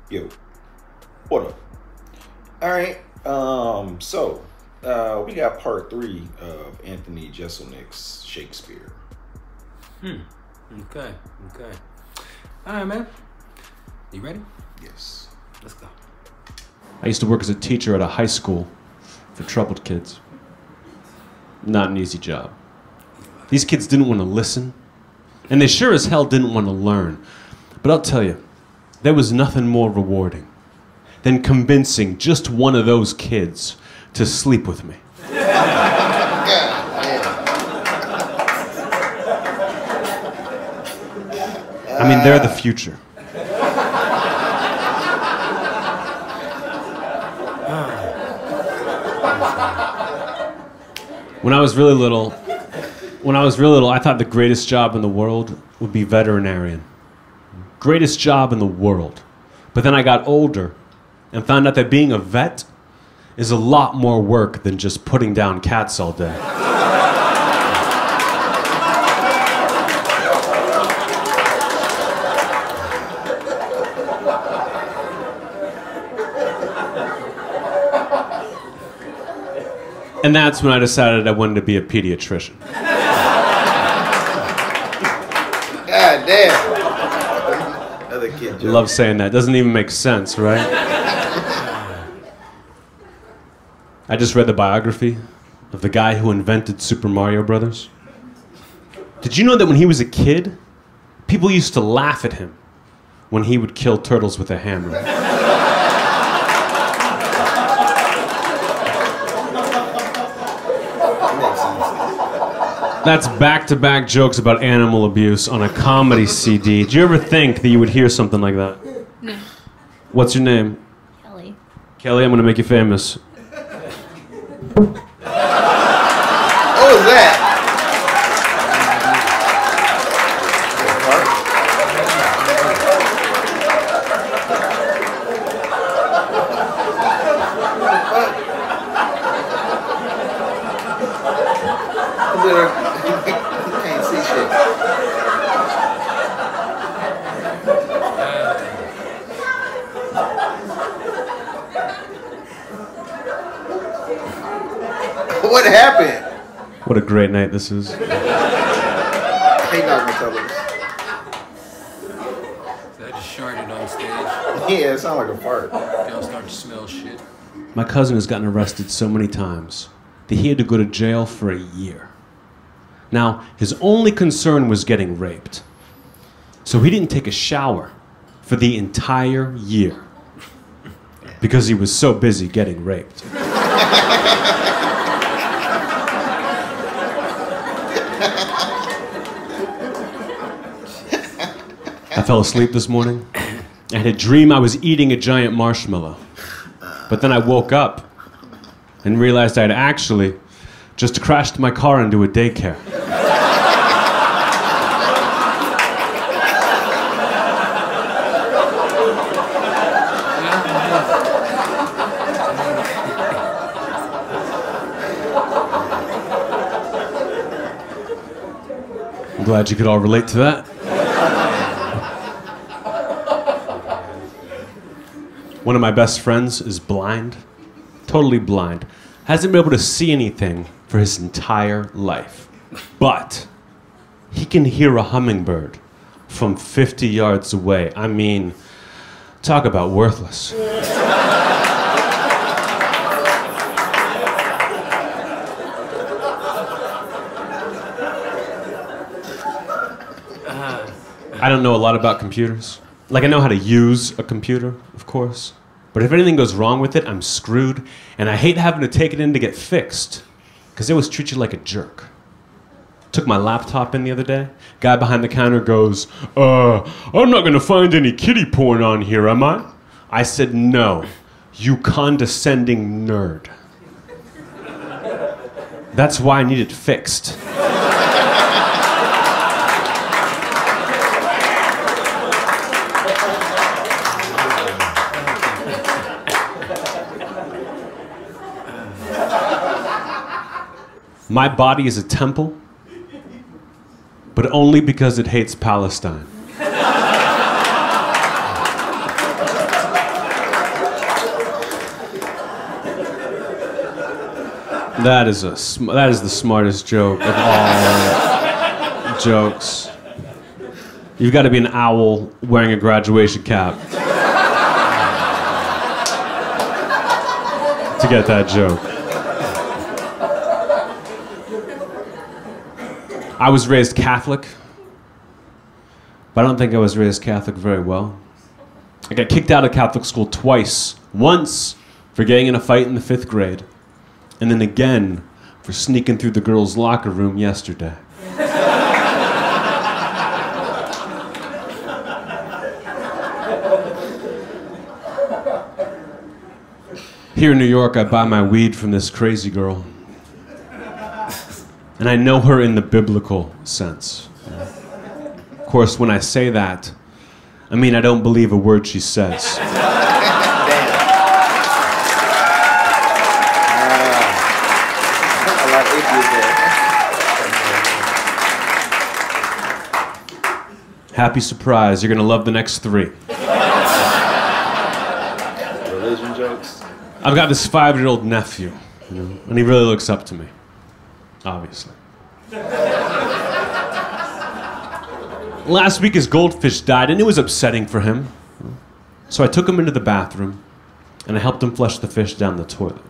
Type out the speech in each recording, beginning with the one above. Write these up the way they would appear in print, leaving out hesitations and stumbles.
Yo, what up? All right. We got part 3 of Anthony Jeselnik's Shakespeare. Okay. All right, man. You ready? Yes. Let's go. I used to work as a teacher at a high school for troubled kids. Not an easy job. These kids didn't want to listen, and they sure as hell didn't want to learn. But I'll tell you, there was nothing more rewarding than convincing just one of those kids to sleep with me. I mean, they're the future. When I was really little, I thought the greatest job in the world would be veterinarian. Greatest job in the world. But then I got older and found out that being a vet is a lot more work than just putting down cats all day. And that's when I decided I wanted to be a pediatrician. God damn. Another kid joke. I love saying that. Doesn't even make sense, right? I just read the biography of the guy who invented Super Mario Brothers. Did you know that when he was a kid, people used to laugh at him when he would kill turtles with a hammer? That's back-to-back jokes about animal abuse on a comedy CD. Did you ever think that you would hear something like that? No. What's your name? Kelly. Kelly, I'm gonna make you famous. What was that? Can't see shit. What happened? What a great night this is. He not gonna tell us. I just sharted on stage. Yeah, it sounded like a fart. Y'all start to smell shit. My cousin has gotten arrested so many times that he had to go to jail for a year. Now, his only concern was getting raped. So he didn't take a shower for the entire year because he was so busy getting raped. I fell asleep this morning. I had a dream I was eating a giant marshmallow. But then I woke up and realized I had actually just crashed my car into a daycare. I'm glad you could all relate to that. One of my best friends is blind, totally blind. Hasn't been able to see anything for his entire life. But he can hear a hummingbird from 50 yards away. I mean, talk about worthless. I don't know a lot about computers. Like, I know how to use a computer, of course. But if anything goes wrong with it, I'm screwed. And I hate having to take it in to get fixed. Because they always treat you like a jerk. Took my laptop in the other day. Guy behind the counter goes, I'm not going to find any kiddie porn on here, am I? I said, no, you condescending nerd. That's why I need it fixed. My body is a temple, but only because it hates Palestine. That is the smartest joke of all jokes. You've got to be an owl wearing a graduation cap to get that joke. I was raised Catholic, but I don't think I was raised Catholic very well. I got kicked out of Catholic school twice. Once for getting in a fight in the 5th grade, and then again for sneaking through the girls' locker room yesterday. Here in New York, I buy my weed from this crazy girl. And I know her in the biblical sense. Of course, when I say that, I mean I don't believe a word she says. Happy surprise, you're gonna love the next 3. Religion jokes? I've got this 5-year-old nephew, you know, and he really looks up to me, obviously. Last week his goldfish died, and it was upsetting for him. So I took him into the bathroom, and I helped him flush the fish down the toilet.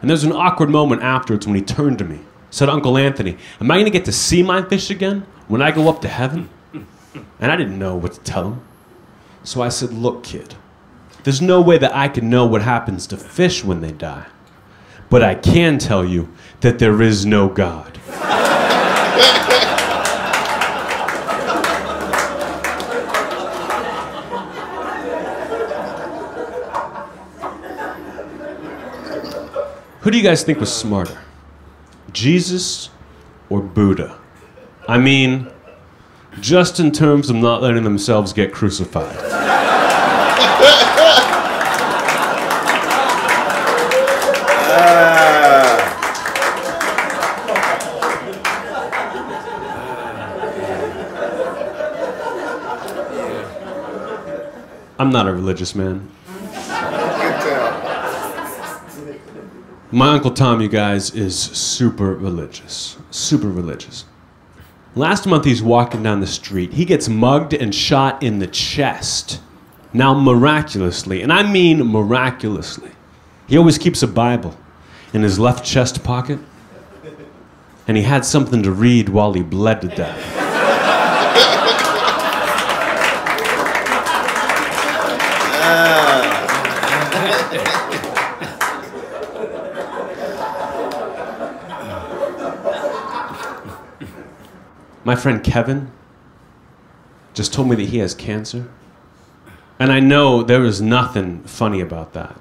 And there was an awkward moment afterwards when he turned to me, said, "Uncle Anthony, am I gonna get to see my fish again when I go up to heaven?" And I didn't know what to tell him. So I said, "Look, kid, there's no way that I can know what happens to fish when they die. But I can tell you that there is no God." Who do you guys think was smarter? Jesus or Buddha? I mean, just in terms of not letting themselves get crucified. I'm not a religious man. My Uncle Tom, you guys, is super religious. Super religious. Last month he's walking down the street. He gets mugged and shot in the chest. Now miraculously, and I mean miraculously, he always keeps a Bible in his left chest pocket. And he had something to read while he bled to death. My friend Kevin just told me that he has cancer. And I know there was nothing funny about that.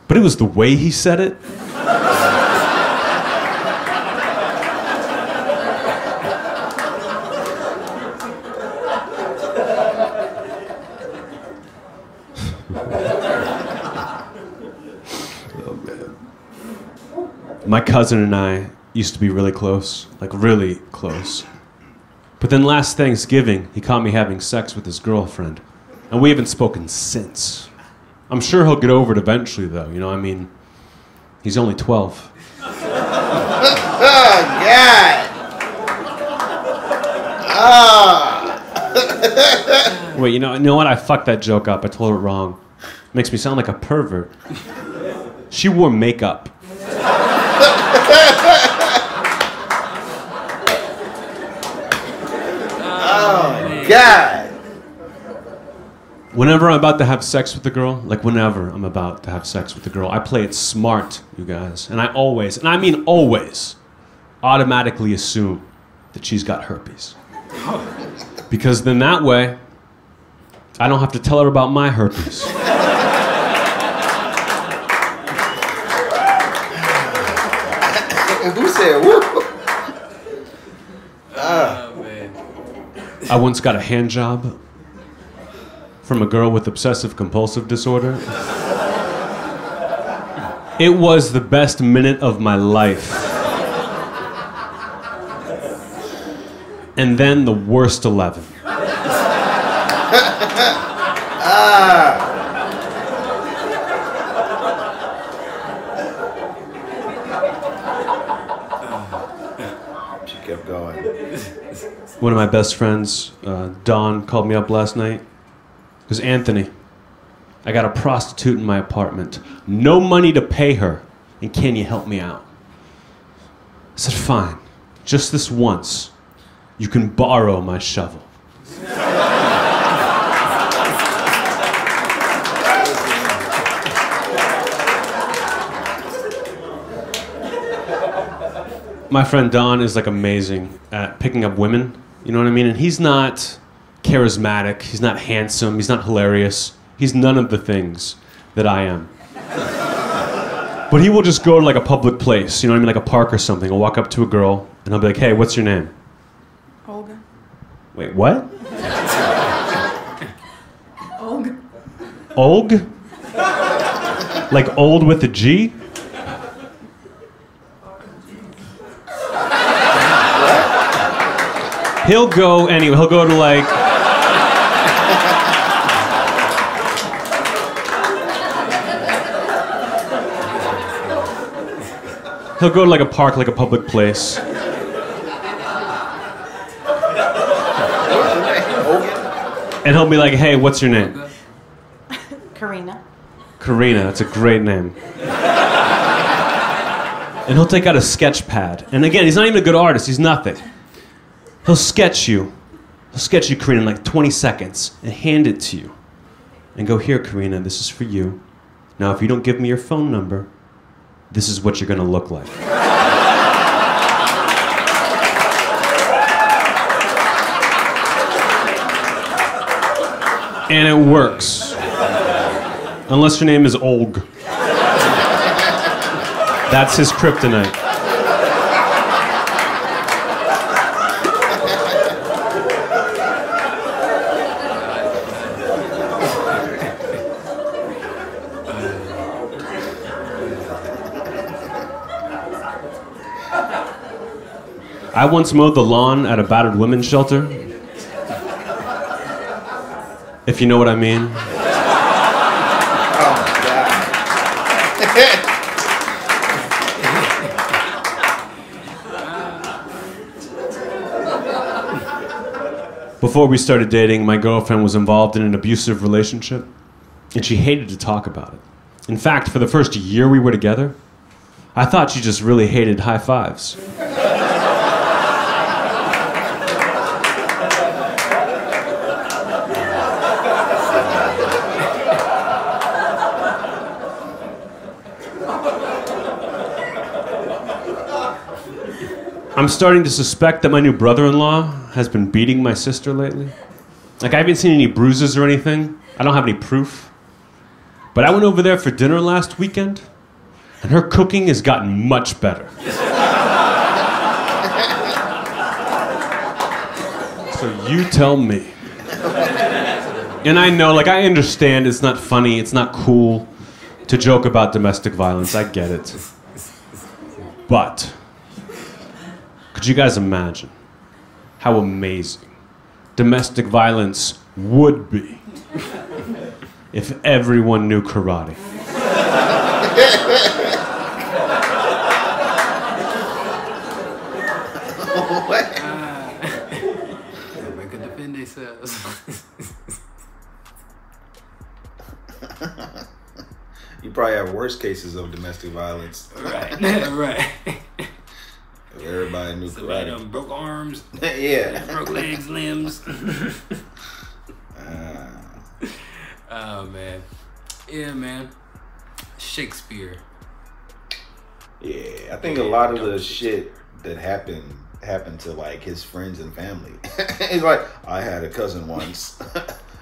But it was the way he said it. Oh, man. My cousin and I used to be really close, like really close. But then last Thanksgiving, he caught me having sex with his girlfriend. And we haven't spoken since. I'm sure he'll get over it eventually, though. You know, I mean, he's only 12. Oh, God! Oh. Wait, you know what? I fucked that joke up. I told it wrong. Makes me sound like a pervert. She wore makeup. Oh, God! Whenever I'm about to have sex with a girl, like whenever I'm about to have sex with a girl, I play it smart, you guys. And I always, and I mean always, automatically assume that she's got herpes. Because then that way, I don't have to tell her about my herpes. Who said whoop? I once got a hand job from a girl with obsessive compulsive disorder. It was the best minute of my life. And then the worst 11. kept going. One of my best friends, Don, called me up last night. He goes, Anthony, I got a prostitute in my apartment. No money to pay her. And can you help me out? I said, fine. Just this once. You can borrow my shovel. My friend Don is like amazing at picking up women, you know what I mean? And he's not charismatic, he's not handsome, he's not hilarious. He's none of the things that I am. But he will just go to like a public place, you know what I mean, like a park or something. He'll walk up to a girl and I'll be like, hey, what's your name? Olga. Wait, what? Olga. Olg? Like old with a G? He'll go anyway. He'll go to like. He'll go to like a park, like a public place. And he'll be like, hey, what's your name? Karina. Karina, that's a great name. And he'll take out a sketch pad. And again, he's not even a good artist, he's nothing. He'll sketch you, Karina, in like 20 seconds and hand it to you. And go, here, Karina, this is for you. Now, if you don't give me your phone number, this is what you're gonna look like. And it works. Unless your name is Olg. That's his kryptonite. I once mowed the lawn at a battered women's shelter. If you know what I mean. Oh my God. Before we started dating, my girlfriend was involved in an abusive relationship, and she hated to talk about it. In fact, for the first year we were together, I thought she just really hated high fives. I'm starting to suspect that my new brother-in-law has been beating my sister lately. Like, I haven't seen any bruises or anything. I don't have any proof. But I went over there for dinner last weekend, and her cooking has gotten much better. So you tell me. And I know, like, I understand it's not funny, it's not cool to joke about domestic violence. I get it. But could you guys imagine how amazing domestic violence would be if everyone knew karate? They can defend themselves. You probably have worse cases of domestic violence. Right, right. Everybody knew Somebody karate. done broke arms, Yeah. broke legs, limbs. Oh, man. Yeah, man. Shakespeare. Yeah, I think a lot of the shit that happened to like his friends and family. It's like, I had a cousin once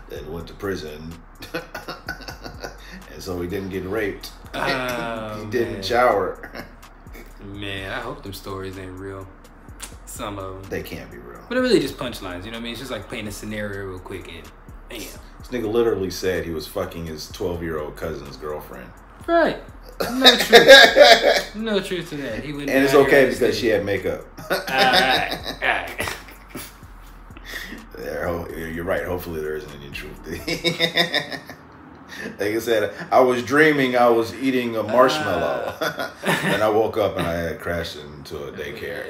that went to prison, and so he didn't get raped. Oh, he didn't man. shower. Man, I hope them stories ain't real. Some of them. They can't be real. But they're really just punchlines, you know what I mean? It's just like painting a scenario real quick and bam. This nigga literally said he was fucking his 12-year-old cousin's girlfriend. Right. No truth. No truth to that. He wouldn't. And it's okay because she had makeup. Alright. You're right. Hopefully there isn't any truth. Like I said, I was dreaming I was eating a marshmallow. And I woke up and I had crashed into a daycare.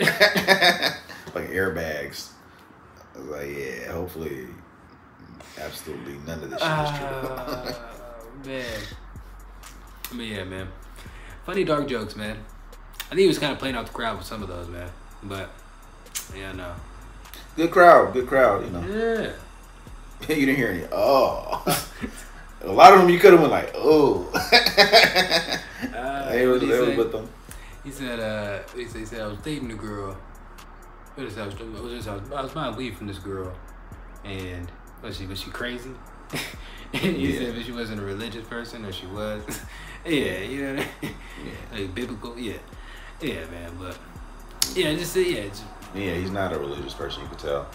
like airbags. I was like, yeah, hopefully, absolutely none of this shit is true. Man. I mean, yeah, man. Funny dark jokes, man. I think he was kind of playing out the crowd with some of those, man. But, yeah, no. Good crowd, you know. Yeah. You didn't hear any, oh. A lot of them you could have went like, oh. They was with them. He said, I was dating a girl. What is that? I was buying weed from this girl. And was she crazy? And he said if she wasn't a religious person or she was. Yeah, you know what I mean? Yeah. Like biblical, yeah. Yeah, man, but yeah, yeah, he's not a religious person, you could tell.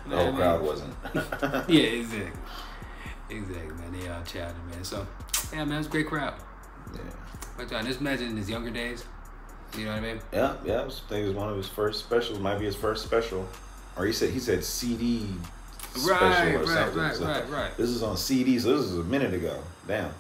The whole crowd wasn't. Yeah, exactly. Exactly, man. They all chatting, man. So, yeah, man, it's a great crowd. Yeah. But just imagine in his younger days. You know what I mean? Yeah. I think it was one of his first specials. Might be his first special, or he said CD special or something. Right. This is on CD, so this is a minute ago. Damn.